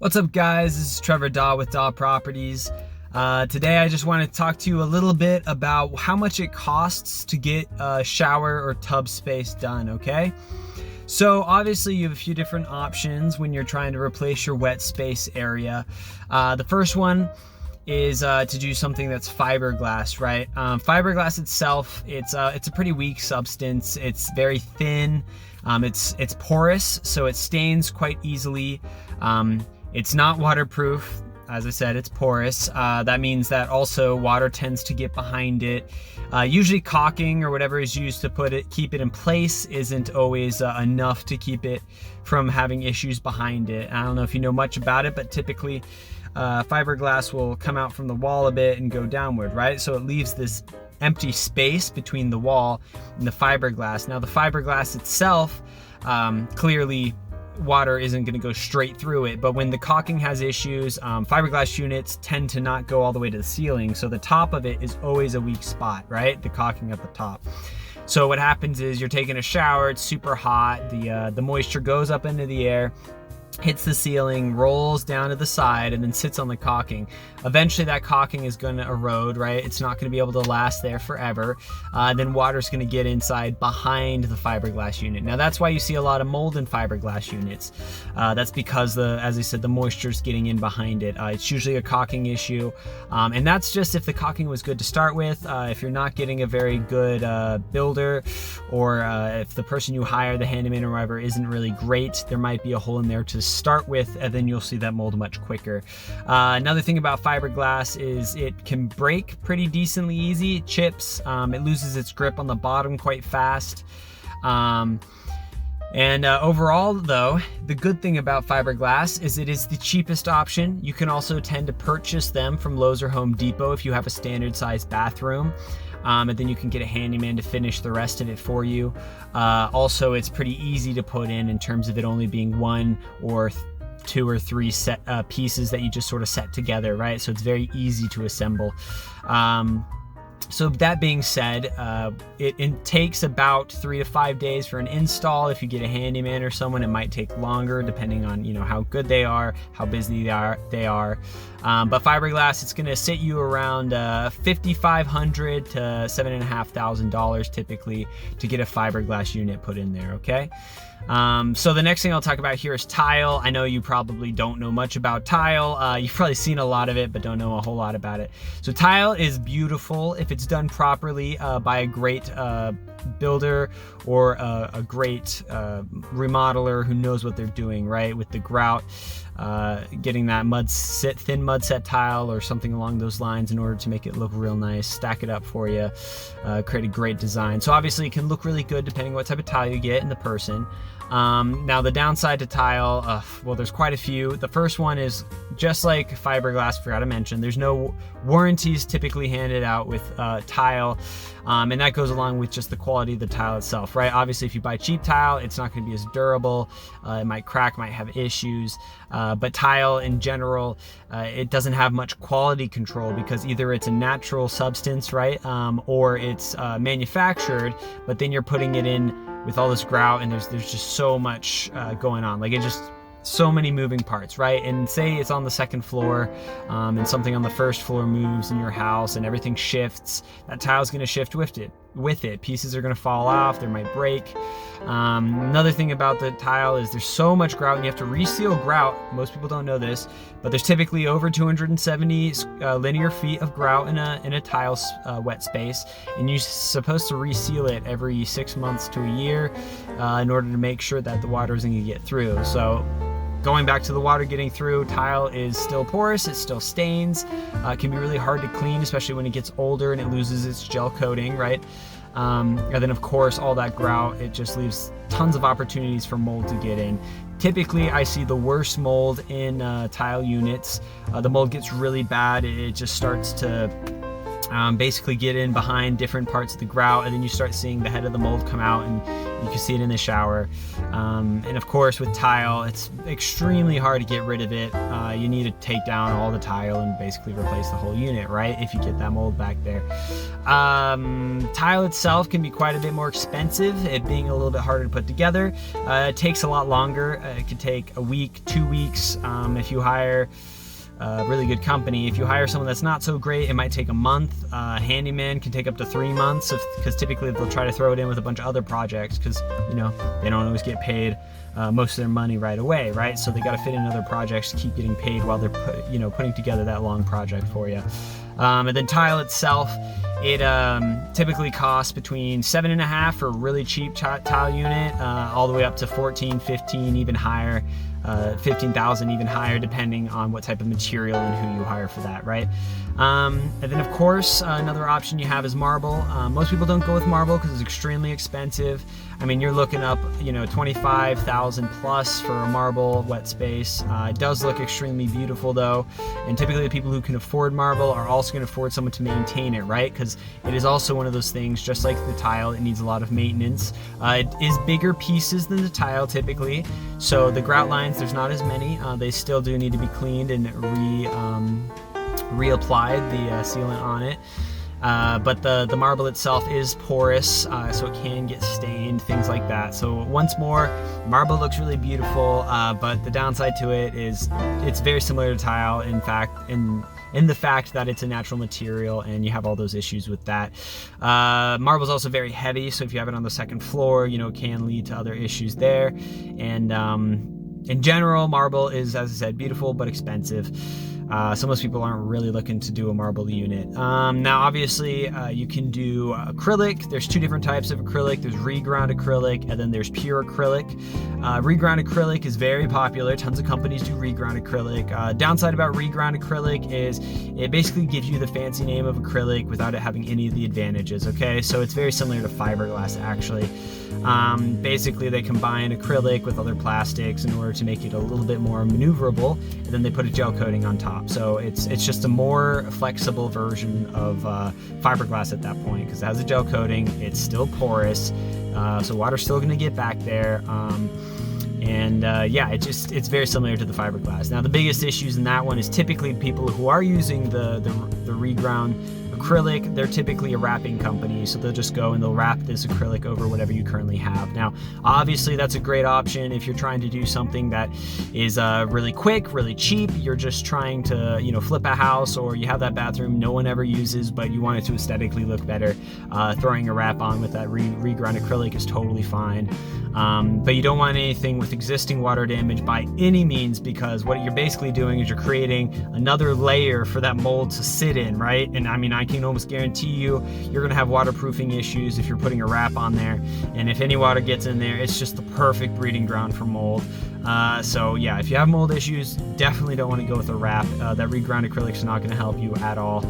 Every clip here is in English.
What's up, guys? This is Trevor Daw with Daw Properties. Today I just want to talk to you a little bit about how much it costs to get a shower or tub space done, okay? So obviously you have a few different options when you're trying to replace your wet space area. The first one is to do something that's fiberglass, right? Fiberglass itself, it's a pretty weak substance. It's very thin. It's porous, so it stains quite easily. It's not waterproof. As I said, it's porous. That means that also water tends to get behind it. Usually caulking or whatever is used to keep it in place isn't always enough to keep it from having issues behind it. I don't know if you know much about it, but typically fiberglass will come out from the wall a bit and go downward, right? So it leaves this empty space between the wall and the fiberglass. Now the fiberglass itself, clearly water isn't going to go straight through it, but when the caulking has issues, fiberglass units tend to not go all the way to the ceiling, so the top of it is always a weak spot, right? The caulking at the top. So what happens is you're taking a shower, it's super hot, the moisture goes up into the air, hits the ceiling, rolls down to the side, and then sits on the caulking. Eventually that caulking is going to erode, right? It's not going to be able to last there forever. Then water's going to get inside behind the fiberglass unit. Now that's why you see a lot of mold in fiberglass units. That's because, as I said, the moisture's getting in behind it. It's usually a caulking issue. And that's just if the caulking was good to start with. If you're not getting a very good builder, or if the person you hire, the handyman or whatever, isn't really great, there might be a hole in there to start with, and then you'll see that mold much quicker. Another thing about fiberglass is it can break pretty decently easy. It chips, it loses its grip on the bottom quite fast. Overall though, the good thing about fiberglass is it is the cheapest option. You can also tend to purchase them from Lowe's or Home Depot if you have a standard sized bathroom. And then you can get a handyman to finish the rest of it for you. Also, it's pretty easy to put in terms of it only being one or two or three pieces that you just sort of set together, right? So it's very easy to assemble. So that being said, it takes about 3 to 5 days for an install. If you get a handyman or someone, it might take longer depending on how good they are, how busy they are. But fiberglass, it's going to sit you around $5,500 to $7,500 typically to get a fiberglass unit put in there, okay? So the next thing I'll talk about here is tile. I know you probably don't know much about tile. You've probably seen a lot of it, but don't know a whole lot about it. So tile is beautiful if it's done properly by a great builder or a great remodeler who knows what they're doing, right? With the grout, getting that thin mud set tile or something along those lines in order to make it look real nice, stack it up for you, create a great design. So obviously it can look really good depending on what type of tile you get and the person. Now the downside to tile, well, there's quite a few. The first one is, just like fiberglass, forgot to mention, there's no warranties typically handed out with tile, and that goes along with just the quality of the tile itself, right? Obviously if you buy cheap tile, it's not going to be as durable, it might crack, might have issues, but tile in general, it doesn't have much quality control because either it's a natural substance, right, or it's manufactured, but then you're putting it in with all this grout, and there's just so much going on. Like, it just, so many moving parts, right? And say it's on the second floor, and something on the first floor moves in your house and everything shifts, that tile's going to shift with it. Pieces are going to fall off, they might break. Another thing about the tile is there's so much grout, and you have to reseal grout. Most people don't know this, but there's typically over 270 linear feet of grout in a tile wet space, and you're supposed to reseal it every 6 months to a year in order to make sure that the water isn't going to get through. So going back to the water getting through, tile is still porous, it still stains, it can be really hard to clean, especially when it gets older and it loses its gel coating, right? And then of course all that grout, it just leaves tons of opportunities for mold to get in. Typically I see the worst mold in tile units. The mold gets really bad, it just starts to basically get in behind different parts of the grout, and then you start seeing the head of the mold come out, and you can see it in the shower. And of course with tile, it's extremely hard to get rid of it. You need to take down all the tile and basically replace the whole unit, right, if you get that mold back there. Tile itself can be quite a bit more expensive, it being a little bit harder to put together. It takes a lot longer. It could take a week, 2 weeks. If you hire a really good company. If you hire someone that's not so great, it might take a month. Handyman can take up to 3 months, because typically they'll try to throw it in with a bunch of other projects, because you know they don't always get paid most of their money right away, right? So they got to fit in other projects to keep getting paid while they're putting together that long project for you. And then tile itself, it typically costs between $7.5 for a really cheap tile unit, all the way up to 14, 15, even higher. 15,000 even higher, depending on what type of material and who you hire for that, right? And then of course another option you have is marble. Most people don't go with marble because it's extremely expensive. I mean, you're looking up 25,000 plus for a marble wet space. It does look extremely beautiful though, and typically the people who can afford marble are also going to afford someone to maintain it, right? Because it is also one of those things, just like the tile, it needs a lot of maintenance. It is bigger pieces than the tile typically, so the grout lines, there's not as many. They still do need to be cleaned and reapplied, the sealant on it. But the marble itself is porous, so it can get stained, things like that. So once more, marble looks really beautiful, but the downside to it is it's very similar to tile, in fact, in the fact that it's a natural material and you have all those issues with that. Marble is also very heavy, so if you have it on the second floor, it can lead to other issues there. And in general, marble is, as I said, beautiful but expensive. So most people aren't really looking to do a marble unit. Now obviously you can do acrylic. There's two different types of acrylic. There's reground acrylic and then there's pure acrylic. Reground acrylic is very popular. Tons of companies do reground acrylic. Downside about reground acrylic is it basically gives you the fancy name of acrylic without it having any of the advantages, okay? So it's very similar to fiberglass actually. Basically they combine acrylic with other plastics in order to make it a little bit more maneuverable, and then they put a gel coating on top. So it's just a more flexible version of fiberglass at that point, because it has a gel coating, it's still porous, so water's still going to get back there. Yeah, it's very similar to the fiberglass. Now the biggest issues in that one is typically people who are using the reground acrylic, they're typically a wrapping company, so they'll just go and they'll wrap this acrylic over whatever you currently have. Now obviously that's a great option if you're trying to do something that is really quick, really cheap. You're just trying to flip a house, or you have that bathroom no one ever uses but you want it to aesthetically look better. Throwing a wrap on with that reground acrylic is totally fine. But you don't want anything with existing water damage by any means, because what you're basically doing is you're creating another layer for that mold to sit in, right? And I mean, I can almost guarantee you're going to have waterproofing issues if you're putting a wrap on there, and if any water gets in there, it's just the perfect breeding ground for mold. So yeah, if you have mold issues, definitely don't want to go with a wrap. That reground acrylic is not going to help you at all.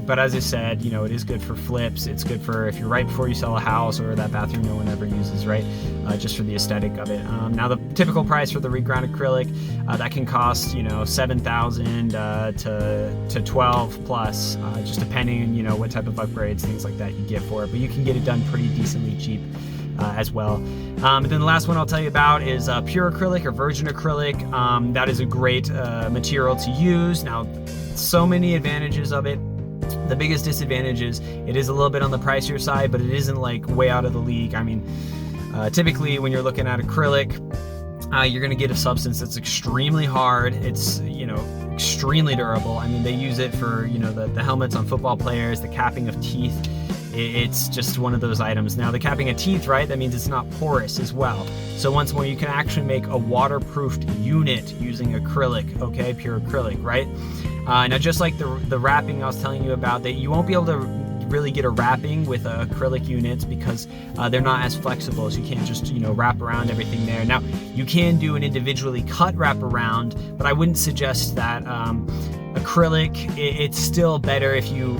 But as I said, it is good for flips. It's good for if you're right before you sell a house, or that bathroom no one ever uses, right? Just for the aesthetic of it. Now the typical price for the reground acrylic, that can cost, $7,000 to 12 plus, just depending on, what type of upgrades, things like that you get for it. But you can get it done pretty decently cheap. As well. And then the last one I'll tell you about is pure acrylic or virgin acrylic. That is a great material to use. Now, so many advantages of it. The biggest disadvantage is it is a little bit on the pricier side, but it isn't like way out of the league. I mean, typically when you're looking at acrylic, you're going to get a substance that's extremely hard. It's, extremely durable. I mean, they use it for, the helmets on football players, the capping of teeth. It's just one of those items. Now the capping of teeth, right, that means it's not porous as well. So once more, you can actually make a waterproofed unit using acrylic, okay, pure acrylic, right? Now just like the wrapping I was telling you about, that you won't be able to really get a wrapping with acrylic units because they're not as flexible, so you can't just wrap around everything there. Now you can do an individually cut wrap around, but I wouldn't suggest that. Acrylic, it's still better if you,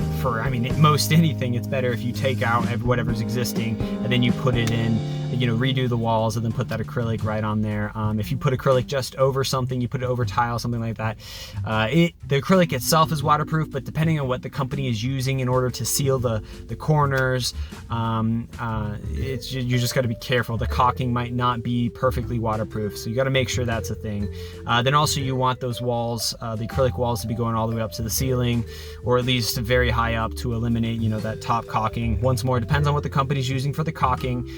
most anything, it's better if you take out whatever's existing and then you put it in, redo the walls and then put that acrylic right on there. If you put acrylic just over something, you put it over tile, something like that, the acrylic itself is waterproof, but depending on what the company is using in order to seal the corners, you just got to be careful. The caulking might not be perfectly waterproof, so you got to make sure that's a thing. Then also you want those walls, the acrylic walls, to be going all the way up to the ceiling, or at least very high up, to eliminate that top caulking. Once more, depends on what the company's using for the caulking,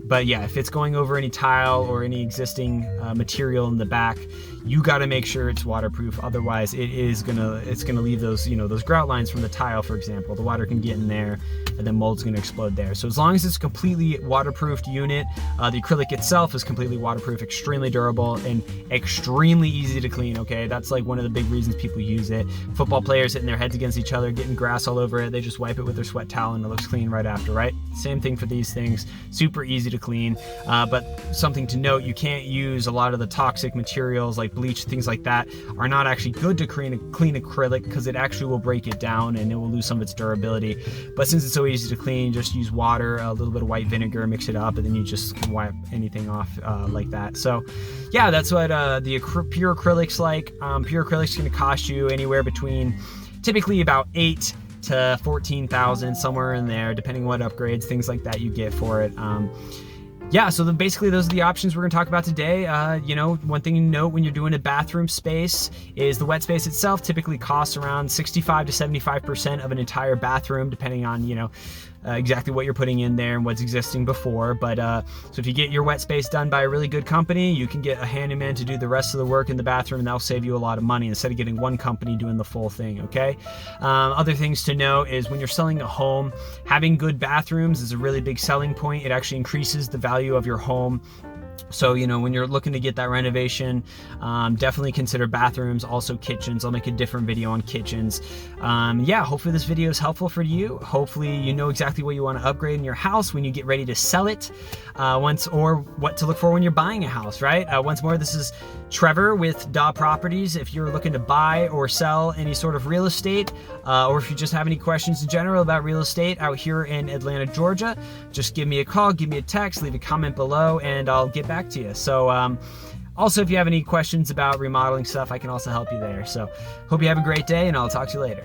but yeah, if it's going over any tile or any existing material in the back, you got to make sure it's waterproof. Otherwise it's gonna leave those those grout lines from the tile, for example. The water can get in there and then mold's gonna explode there. So as long as it's a completely waterproofed unit, the acrylic itself is completely waterproof, extremely durable, and extremely easy to clean. Okay, that's like one of the big reasons people use it. Football players hitting their heads against each other, getting grass all over it, they just wipe it with their sweat towel and it looks clean right after, right? Same thing for these things, super easy to clean. But something to note, you can't use a lot of the toxic materials like bleach, things like that are not actually good to clean acrylic, because it actually will break it down and it will lose some of its durability. But since it's so easy to clean, just use water, a little bit of white vinegar, mix it up, and then you just can wipe anything off like that. So yeah, that's what the pure acrylic's like. Pure acrylic's going to cost you anywhere between typically about $8,000 to $14,000, somewhere in there, depending on what upgrades, things like that you get for it. Yeah, so then basically those are the options we're gonna talk about today. One thing to note when you're doing a bathroom space is the wet space itself typically costs around 65 to 75% of an entire bathroom, depending on, exactly what you're putting in there and what's existing before. But so if you get your wet space done by a really good company, you can get a handyman to do the rest of the work in the bathroom, and that'll save you a lot of money instead of getting one company doing the full thing, okay? Other things to note is when you're selling a home, having good bathrooms is a really big selling point. It actually increases the value of your home. So, when you're looking to get that renovation, definitely consider bathrooms, also kitchens. I'll make a different video on kitchens. Yeah, hopefully this video is helpful for you. Hopefully you know exactly what you want to upgrade in your house when you get ready to sell it, or what to look for when you're buying a house, right? Once more, this is Trevor with Daw Properties. If you're looking to buy or sell any sort of real estate, or if you just have any questions in general about real estate out here in Atlanta, Georgia, just give me a call, give me a text, leave a comment below, and I'll get back to you. So also, if you have any questions about remodeling stuff, I can also help you there. So hope you have a great day, and I'll talk to you later.